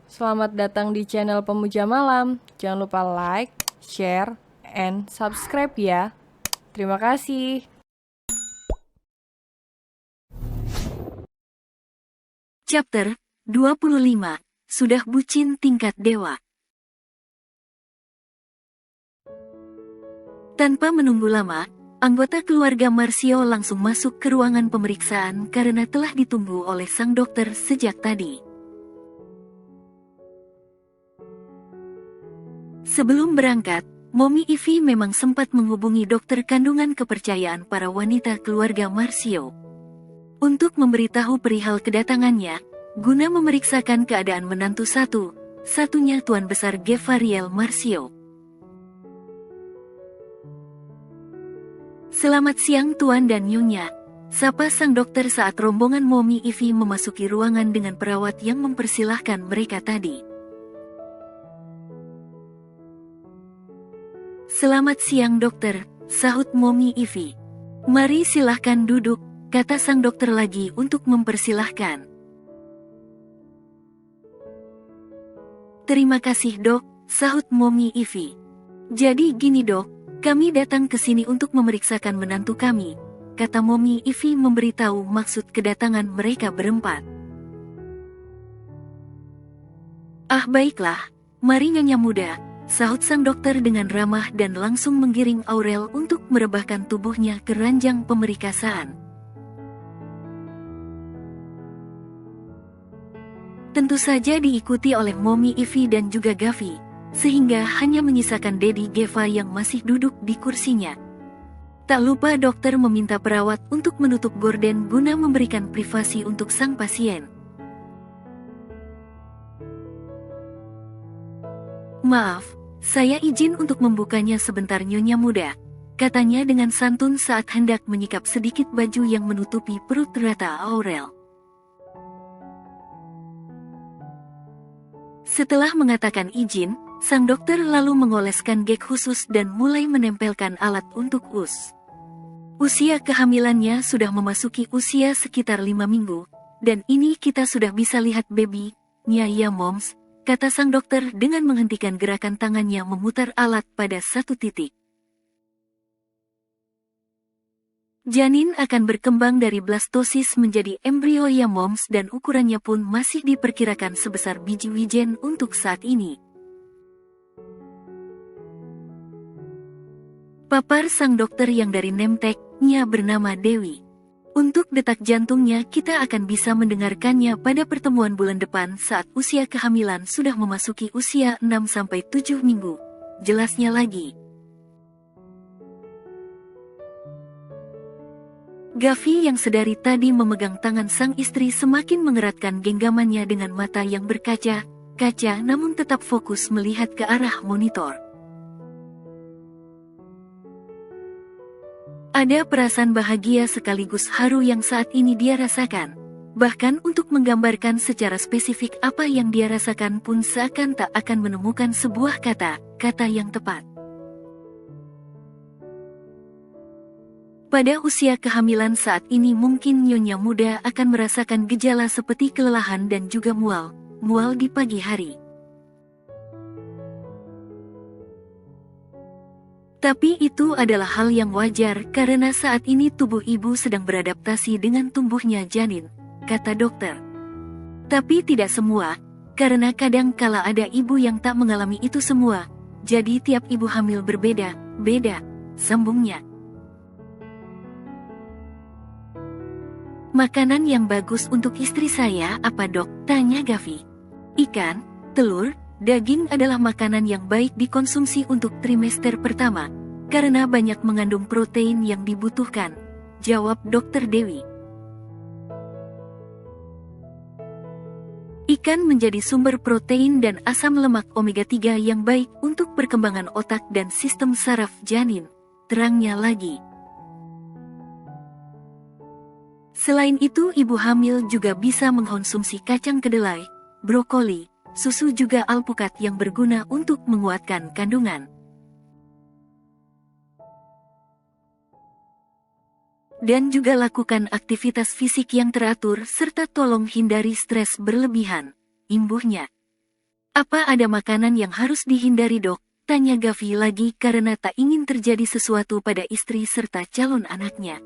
Selamat datang di channel Pemuja Malam. Jangan lupa like, share, and subscribe ya. Terima kasih. Chapter 25. Sudah bucin tingkat dewa. Tanpa menunggu lama, anggota keluarga Marcio langsung masuk ke ruangan pemeriksaan karena telah ditunggu oleh sang dokter sejak tadi. Sebelum berangkat, Momi Ivy memang sempat menghubungi dokter kandungan kepercayaan para wanita keluarga Marcio untuk memberitahu perihal kedatangannya, guna memeriksakan keadaan menantu satu-satunya Tuan Besar Gevariel Marcio. Selamat siang Tuan dan Nyonya, sapa sang dokter saat rombongan Momi Ivy memasuki ruangan dengan perawat yang mempersilahkan mereka tadi. Selamat siang dokter, sahut Momi Ivy. Mari silahkan duduk, kata sang dokter lagi untuk mempersilahkan. Terima kasih dok, sahut Momi Ivy. Jadi gini dok, kami datang ke sini untuk memeriksakan menantu kami, kata Momi Ivy memberitahu maksud kedatangan mereka berempat. Ah baiklah, mari Nyonya muda, sahut sang dokter dengan ramah dan langsung menggiring Aurel untuk merebahkan tubuhnya ke ranjang pemerikasaan. Tentu saja diikuti oleh Momi Ivy dan juga Gavi, sehingga hanya menyisakan Dedi Geva yang masih duduk di kursinya. Tak lupa dokter meminta perawat untuk menutup gorden guna memberikan privasi untuk sang pasien. Maaf, saya izin untuk membukanya sebentar Nyonya muda, katanya dengan santun saat hendak menyikap sedikit baju yang menutupi perut rata Aurel. Setelah mengatakan izin, sang dokter lalu mengoleskan gek khusus dan mulai menempelkan alat untuk us. Usia kehamilannya sudah memasuki usia sekitar 5 minggu, dan ini kita sudah bisa lihat baby-nya ya moms, kata sang dokter dengan menghentikan gerakan tangannya memutar alat pada satu titik. Janin akan berkembang dari blastosis menjadi embrio ya moms dan ukurannya pun masih diperkirakan sebesar biji wijen untuk saat ini. Papar sang dokter yang dari Nemtek-nya bernama Dewi. Untuk detak jantungnya kita akan bisa mendengarkannya pada pertemuan bulan depan saat usia kehamilan sudah memasuki usia 6-7 minggu. Jelasnya lagi. Gavi yang sedari tadi memegang tangan sang istri semakin mengeratkan genggamannya dengan mata yang berkaca-kaca namun tetap fokus melihat ke arah monitor. Ada perasaan bahagia sekaligus haru yang saat ini dia rasakan. Bahkan untuk menggambarkan secara spesifik apa yang dia rasakan pun seakan tak akan menemukan sebuah kata yang tepat. Pada usia kehamilan saat ini mungkin Nyonya muda akan merasakan gejala seperti kelelahan dan juga mual di pagi hari. Tapi itu adalah hal yang wajar karena saat ini tubuh ibu sedang beradaptasi dengan tumbuhnya janin, kata dokter. Tapi tidak semua, karena kadang kala ada ibu yang tak mengalami itu semua, jadi tiap ibu hamil berbeda, sambungnya. Makanan yang bagus untuk istri saya apa dok? Tanya Gavi. Ikan, telur, daging adalah makanan yang baik dikonsumsi untuk trimester pertama, karena banyak mengandung protein yang dibutuhkan, jawab dokter Dewi. Ikan menjadi sumber protein dan asam lemak omega 3 yang baik untuk perkembangan otak dan sistem saraf janin, terangnya lagi. Selain itu ibu hamil juga bisa mengkonsumsi kacang kedelai, brokoli, susu juga alpukat yang berguna untuk menguatkan kandungan. Dan juga lakukan aktivitas fisik yang teratur serta tolong hindari stres berlebihan, imbuhnya. Apa ada makanan yang harus dihindari dok? Tanya Gavi lagi karena tak ingin terjadi sesuatu pada istri serta calon anaknya.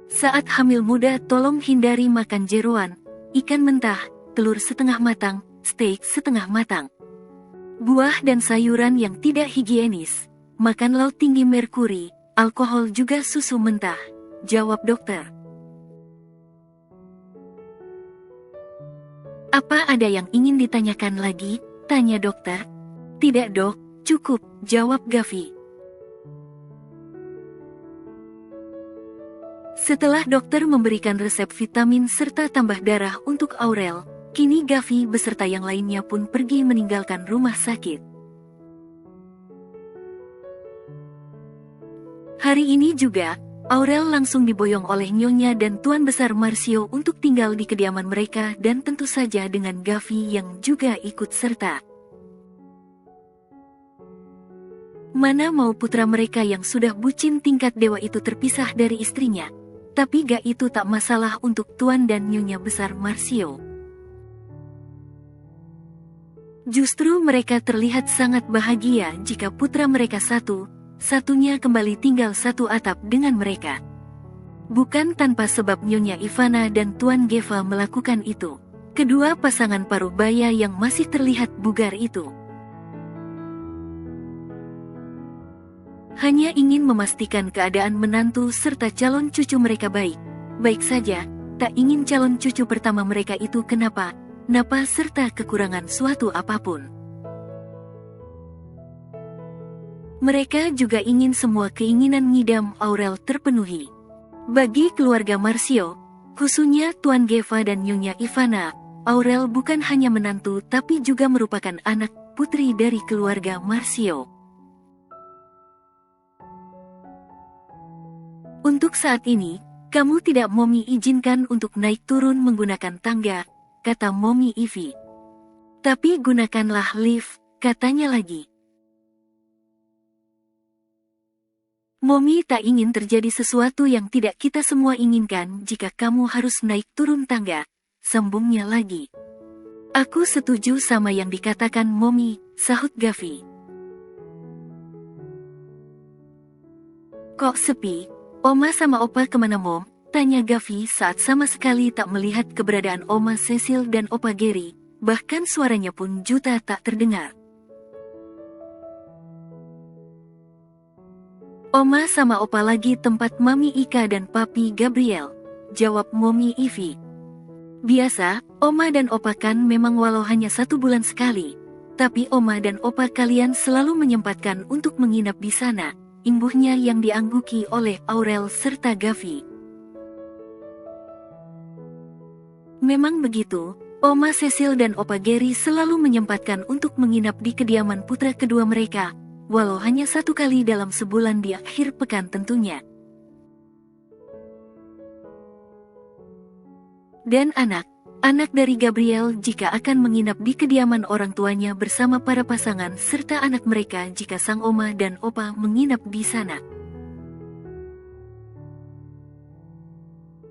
Saat hamil muda tolong hindari makan jeroan, ikan mentah, telur setengah matang, steak setengah matang, buah dan sayuran yang tidak higienis, makan lauk tinggi merkuri, alkohol juga susu mentah, jawab dokter. Apa ada yang ingin ditanyakan lagi? Tanya dokter. Tidak dok, cukup, jawab Gavi. Setelah dokter memberikan resep vitamin serta tambah darah untuk Aurel, kini Gavi beserta yang lainnya pun pergi meninggalkan rumah sakit. Hari ini juga, Aurel langsung diboyong oleh Nyonya dan Tuan Besar Marsio untuk tinggal di kediaman mereka dan tentu saja dengan Gavi yang juga ikut serta. Mana mau putra mereka yang sudah bucin tingkat dewa itu terpisah dari istrinya. Tapi gak itu tak masalah untuk Tuan dan Nyonya Besar Marsio. Justru mereka terlihat sangat bahagia jika putra mereka satunya kembali tinggal satu atap dengan mereka. Bukan tanpa sebab Nyonya Ivana dan Tuan Geva melakukan itu. Kedua pasangan paruh baya yang masih terlihat bugar itu hanya ingin memastikan keadaan menantu serta calon cucu mereka baik saja, tak ingin calon cucu pertama mereka itu kenapa serta kekurangan suatu apapun. Mereka juga ingin semua keinginan ngidam Aurel terpenuhi. Bagi keluarga Marsio, khususnya Tuan Geva dan Nyonya Ivana, Aurel bukan hanya menantu tapi juga merupakan anak putri dari keluarga Marsio. Untuk saat ini, kamu tidak Momi izinkan untuk naik turun menggunakan tangga, kata Momi Ivy. Tapi gunakanlah lift, katanya lagi. Momi tak ingin terjadi sesuatu yang tidak kita semua inginkan jika kamu harus naik turun tangga, sambungnya lagi. Aku setuju sama yang dikatakan Momi, sahut Gavi. Kok sepi? Oma sama Opa kemana Mom? Tanya Gavi saat sama sekali tak melihat keberadaan Oma Cecil dan Opa Gary, bahkan suaranya pun juta tak terdengar. Oma sama Opa lagi tempat Mami Ika dan Papi Gabriel, jawab Momi Ivy. Biasa, Oma dan Opa kan memang walau hanya 1 bulan sekali, tapi Oma dan Opa kalian selalu menyempatkan untuk menginap di sana, imbuhnya yang diangguki oleh Aurel serta Gavi. Memang begitu, Oma Cecil dan Opa Gary selalu menyempatkan untuk menginap di kediaman putra kedua mereka, walau hanya 1 kali dalam sebulan di akhir pekan tentunya. Dan anak dari Gabriel jika akan menginap di kediaman orang tuanya bersama para pasangan serta anak mereka jika sang Oma dan Opa menginap di sana.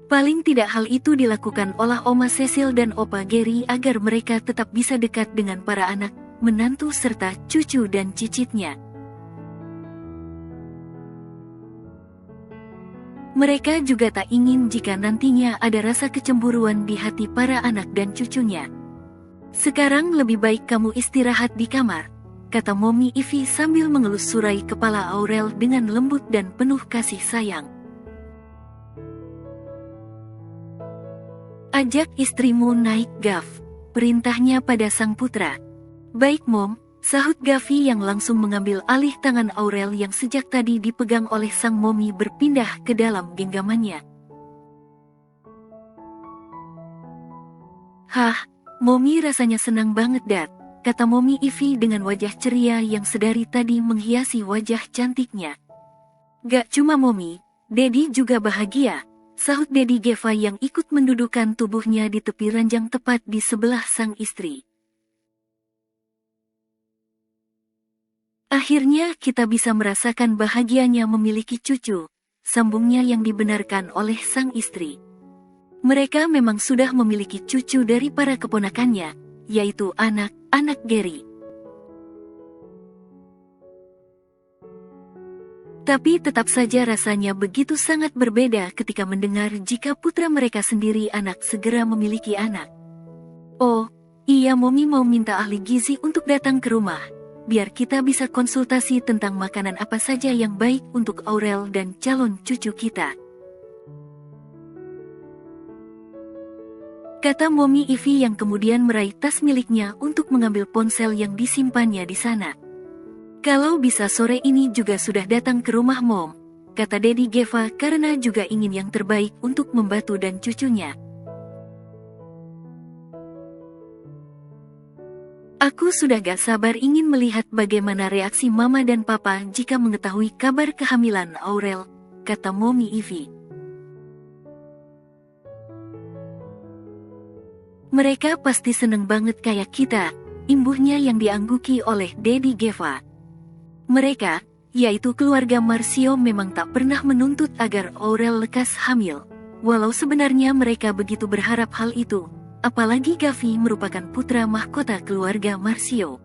Paling tidak hal itu dilakukan oleh Oma Cecil dan Opa Gary agar mereka tetap bisa dekat dengan para anak, menantu serta cucu dan cicitnya. Mereka juga tak ingin jika nantinya ada rasa kecemburuan di hati para anak dan cucunya. Sekarang lebih baik kamu istirahat di kamar, kata Momi Ivy sambil mengelus-surai kepala Aurel dengan lembut dan penuh kasih sayang. Ajak istrimu naik Gav, perintahnya pada sang putra. Baik Mom, sahut Gavi yang langsung mengambil alih tangan Aurel yang sejak tadi dipegang oleh sang Momi berpindah ke dalam genggamannya. Hah, Momi rasanya senang banget Dad, kata Momi Ivy dengan wajah ceria yang sedari tadi menghiasi wajah cantiknya. Gak cuma Momi, Daddy juga bahagia, sahut Daddy Geva yang ikut mendudukkan tubuhnya di tepi ranjang tepat di sebelah sang istri. Akhirnya kita bisa merasakan bahagianya memiliki cucu, sambungnya yang dibenarkan oleh sang istri. Mereka memang sudah memiliki cucu dari para keponakannya, yaitu anak-anak Gary. Tapi tetap saja rasanya begitu sangat berbeda ketika mendengar jika putra mereka sendiri anak segera memiliki anak. Oh, iya, Mommy mau minta ahli gizi untuk datang ke rumah, biar kita bisa konsultasi tentang makanan apa saja yang baik untuk Aurel dan calon cucu kita. Kata Mommy Ivy yang kemudian meraih tas miliknya untuk mengambil ponsel yang disimpannya di sana. Kalau bisa sore ini juga sudah datang ke rumah Mom, kata Daddy Geva karena juga ingin yang terbaik untuk membantu dan cucunya. Aku sudah gak sabar ingin melihat bagaimana reaksi Mama dan Papa jika mengetahui kabar kehamilan Aurel, kata Mommy Ivy. Mereka pasti seneng banget kayak kita, imbuhnya yang diangguki oleh Daddy Geva. Mereka, yaitu keluarga Marcio, memang tak pernah menuntut agar Aurel lekas hamil, walau sebenarnya mereka begitu berharap hal itu, apalagi Gavi merupakan putra mahkota keluarga Marcio.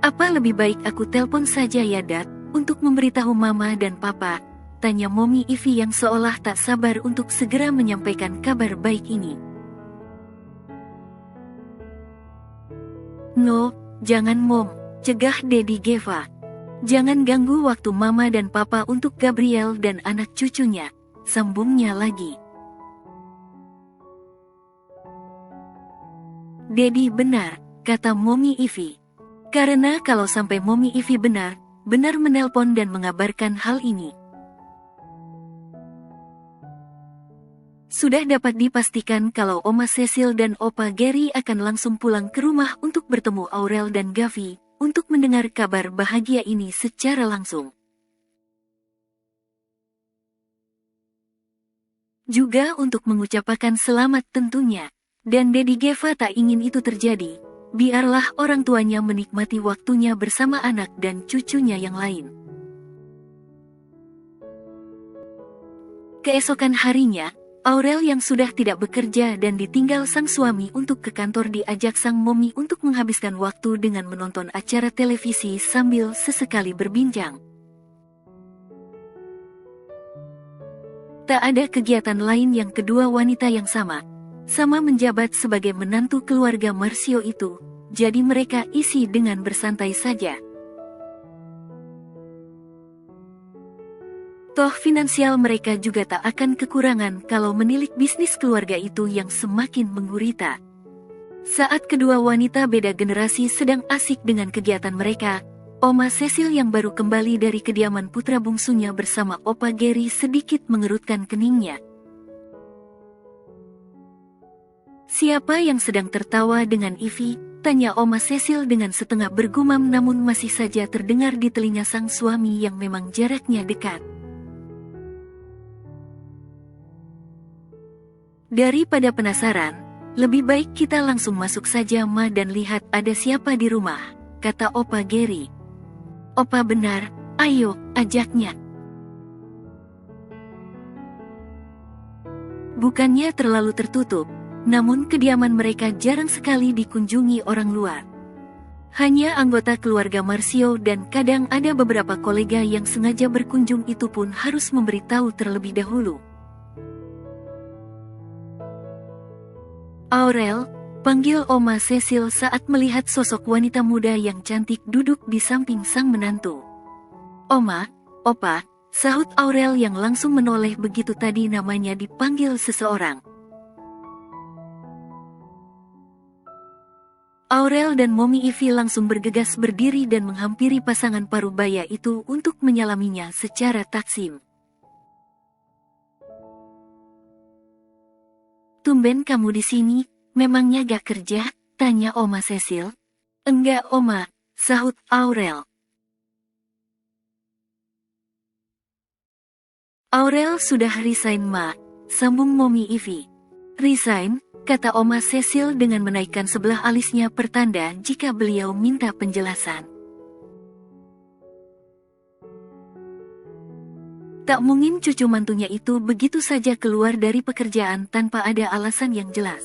Apa lebih baik aku telpon saja ya Dad, untuk memberitahu Mama dan Papa, tanya Mommy Ivy yang seolah tak sabar untuk segera menyampaikan kabar baik ini. No, jangan Mom, cegah Daddy Geva. Jangan ganggu waktu Mama dan Papa untuk Gabriel dan anak cucunya, sambungnya lagi. Daddy benar, kata Mommy Ivy. Karena kalau sampai Mommy Ivy benar menelpon dan mengabarkan hal ini, sudah dapat dipastikan kalau Oma Cecil dan Opa Gary akan langsung pulang ke rumah untuk bertemu Aurel dan Gavi, untuk mendengar kabar bahagia ini secara langsung. Juga untuk mengucapkan selamat tentunya, dan Daddy Geva tak ingin itu terjadi, biarlah orang tuanya menikmati waktunya bersama anak dan cucunya yang lain. Keesokan harinya, Aurel yang sudah tidak bekerja dan ditinggal sang suami untuk ke kantor diajak sang Mommy untuk menghabiskan waktu dengan menonton acara televisi sambil sesekali berbincang. Tak ada kegiatan lain yang kedua wanita yang sama menjabat sebagai menantu keluarga Marcio itu, jadi mereka isi dengan bersantai saja. Toh finansial mereka juga tak akan kekurangan kalau menilik bisnis keluarga itu yang semakin menggurita. Saat kedua wanita beda generasi sedang asik dengan kegiatan mereka, Oma Cecil yang baru kembali dari kediaman putra bungsunya bersama Opa Gary sedikit mengerutkan keningnya. Siapa yang sedang tertawa dengan Ivy? Tanya Oma Cecil dengan setengah bergumam namun masih saja terdengar di telinga sang suami yang memang jaraknya dekat. Daripada penasaran, lebih baik kita langsung masuk saja Ma dan lihat ada siapa di rumah, kata Opa Gary. Opa benar, ayo, ajaknya. Bukannya terlalu tertutup, namun kediaman mereka jarang sekali dikunjungi orang luar. Hanya anggota keluarga Marcio dan kadang ada beberapa kolega yang sengaja berkunjung, itu pun harus memberitahu terlebih dahulu. Aurel, panggil Oma Cecil saat melihat sosok wanita muda yang cantik duduk di samping sang menantu. Oma, Opa, sahut Aurel yang langsung menoleh begitu tadi namanya dipanggil seseorang. Aurel dan Mommy Ivy langsung bergegas berdiri dan menghampiri pasangan parubaya itu untuk menyalaminya secara taksim. Tumben kamu di sini, memangnya gak kerja? Tanya Oma Cecil. Enggak Oma, sahut Aurel. Aurel sudah resign Ma, sambung Mommy Ivy. Resign, kata Oma Cecil dengan menaikkan sebelah alisnya pertanda jika beliau minta penjelasan. Tak mungkin cucu mantunya itu begitu saja keluar dari pekerjaan tanpa ada alasan yang jelas.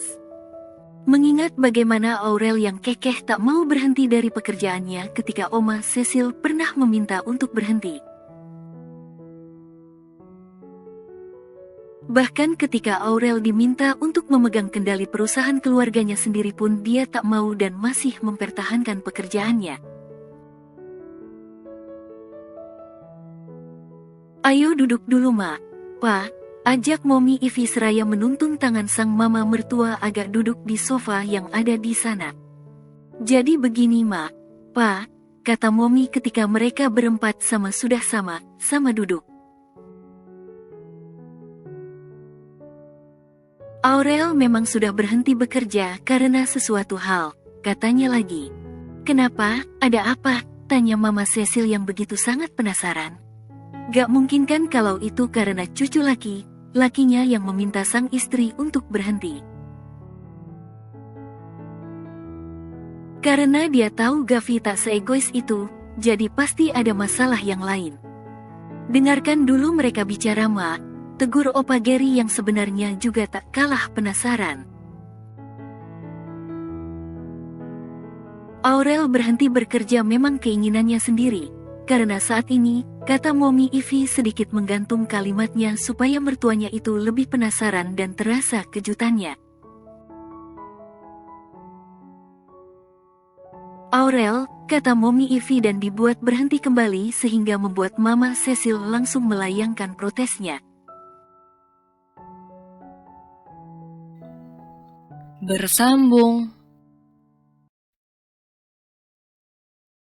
Mengingat bagaimana Aurel yang kekeh tak mau berhenti dari pekerjaannya ketika Oma Cecil pernah meminta untuk berhenti. Bahkan ketika Aurel diminta untuk memegang kendali perusahaan keluarganya sendiri pun dia tak mau dan masih mempertahankan pekerjaannya. Ayo duduk dulu Ma, Pa, ajak Momi Ivy seraya menuntun tangan sang mama mertua agak duduk di sofa yang ada di sana. Jadi begini Ma, Pa, kata Momi ketika mereka berempat sama duduk. Aurel memang sudah berhenti bekerja karena sesuatu hal, katanya lagi. Kenapa, ada apa? Tanya Mama Cecil yang begitu sangat penasaran. Gak mungkin kan kalau itu karena cucu lakinya yang meminta sang istri untuk berhenti. Karena dia tahu Gavi tak seegois itu, jadi pasti ada masalah yang lain. Dengarkan dulu mereka bicara Ma, tegur Opa Gary yang sebenarnya juga tak kalah penasaran. Aurel berhenti bekerja memang keinginannya sendiri, karena saat ini, kata Momi Ivy sedikit menggantung kalimatnya supaya mertuanya itu lebih penasaran dan terasa kejutannya. Aurel, kata Momi Ivy dan dibuat berhenti kembali sehingga membuat Mama Cecil langsung melayangkan protesnya. Bersambung.